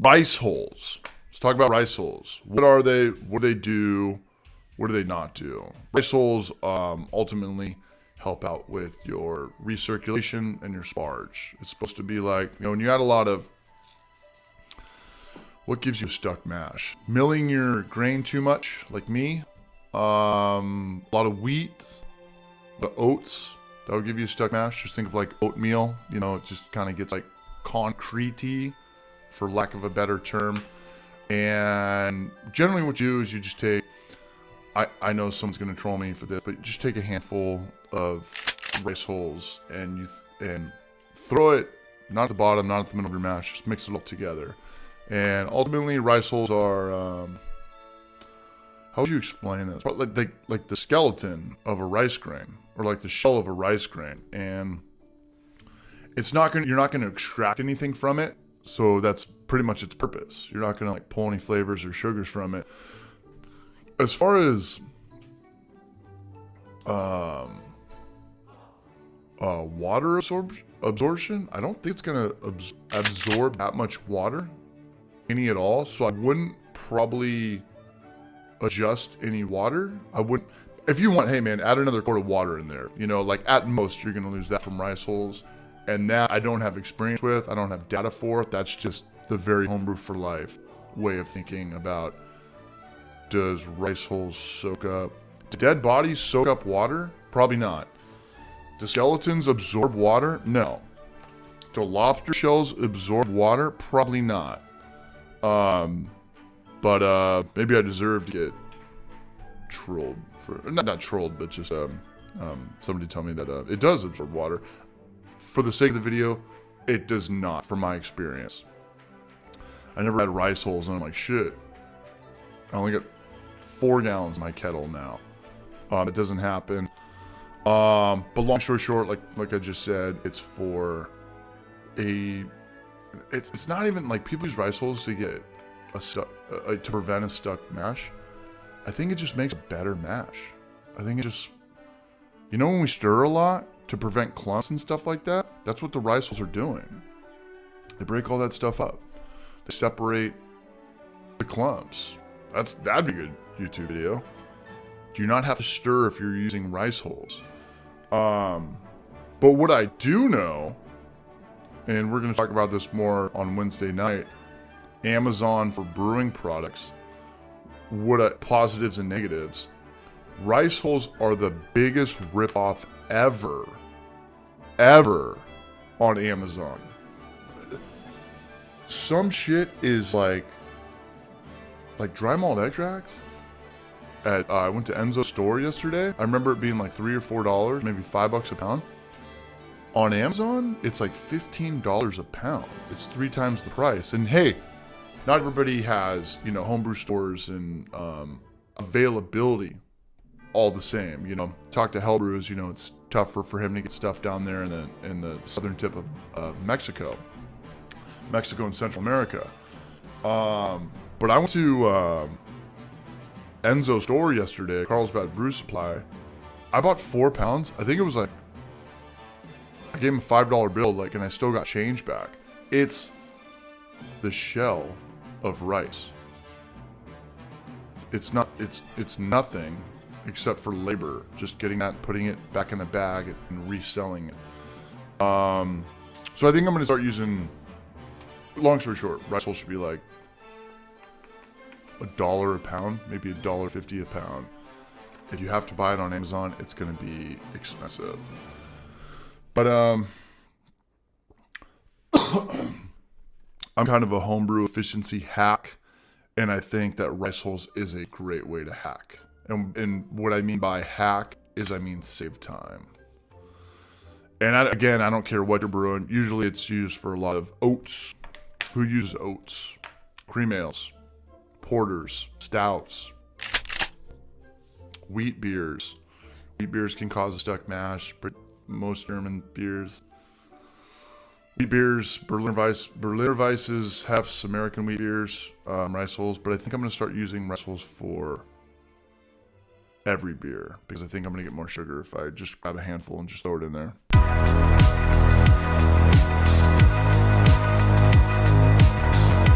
Rice hulls. Let's talk about rice hulls. What are they? What do they do? What do they not do? Rice hulls ultimately help out with your recirculation and your sparge. It's supposed to be like, when you add a lot of, what gives you stuck mash? Milling your grain too much, like me. A lot of wheat, the oats, that would give you stuck mash. Just think of like oatmeal, it just kind of gets like concrete-y, for lack of a better term. And generally what you do is you just take, I know someone's going to troll me for this, but just take a handful of rice hulls and throw it, not at the bottom, not at the middle of your mash, just mix it all together. And ultimately rice hulls are, how would you explain this? Like the skeleton of a rice grain, or like the shell of a rice grain. And you're not gonna extract anything from it. So that's pretty much its purpose. You're not gonna like pull any flavors or sugars from it. As far as water absorption, I don't think it's gonna absorb that much water, any at all. So I wouldn't probably adjust any water. I wouldn't. If you want, hey man, add another quart of water in there. Like at most you're gonna lose that from rice hulls, and that I don't have experience with. I don't have data for it. That's just the very homebrew for life way of thinking about. Does rice hulls soak up? Do dead bodies soak up water? Probably not. Do skeletons absorb water? No. Do lobster shells absorb water? Probably not. But maybe I deserve to get trolled for, not trolled, but just somebody tell me that it does absorb water. For the sake of the video, it does not, from my experience. I never had rice hulls, and I'm like, shit. I only got 4 gallons in my kettle now. It doesn't happen. But long story short, like I just said, it's for it's not even like people use rice hulls to get to prevent a stuck mash. I think it just makes a better mash. I think it just, when we stir a lot to prevent clumps and stuff like that, that's what the rice hulls are doing. They break all that stuff up. They separate the clumps. That'd be a good YouTube video. Do you not have to stir if you're using rice hulls? But what I do know, and we're going to talk about this more on Wednesday night, Amazon for brewing products, positives and negatives. Rice hulls are the biggest ripoff ever on Amazon. Some shit is like dry malt extracts. I went to Enzo's store yesterday. I remember it being like $3 or $4, maybe $5 a pound. On Amazon, it's like $15 a pound. It's 3 times the price. And hey, not everybody has, homebrew stores and availability all the same. Talk to Hellbrews, it's tougher for him to get stuff down there in the southern tip of Mexico and Central America. But I went to Enzo's store yesterday, Carlsbad Brew Supply. I bought 4 pounds. I think it was like, I gave him a $5 bill, and I still got change back. It's the shell of rice. It's nothing except for labor, just getting that and putting it back in a bag and reselling it. So I think I'm going to start using, long story short, rice hulls should be like $1 a pound, maybe $1.50 a pound. If you have to buy it on Amazon, it's going to be expensive. But I'm kind of a homebrew efficiency hack, and I think that rice hulls is a great way to hack. And what I mean by hack is save time. And I don't care what you're brewing. Usually it's used for a lot of oats. Who uses oats? Cream ales, porters, stouts, wheat beers. Wheat beers can cause a stuck mash, but most German beers. Wheat beers, Berliner Weisses, Hefts, American wheat beers, rice hulls. But I think I'm going to start using rice hulls for every beer, because I think I'm going to get more sugar if I just grab a handful and just throw it in there.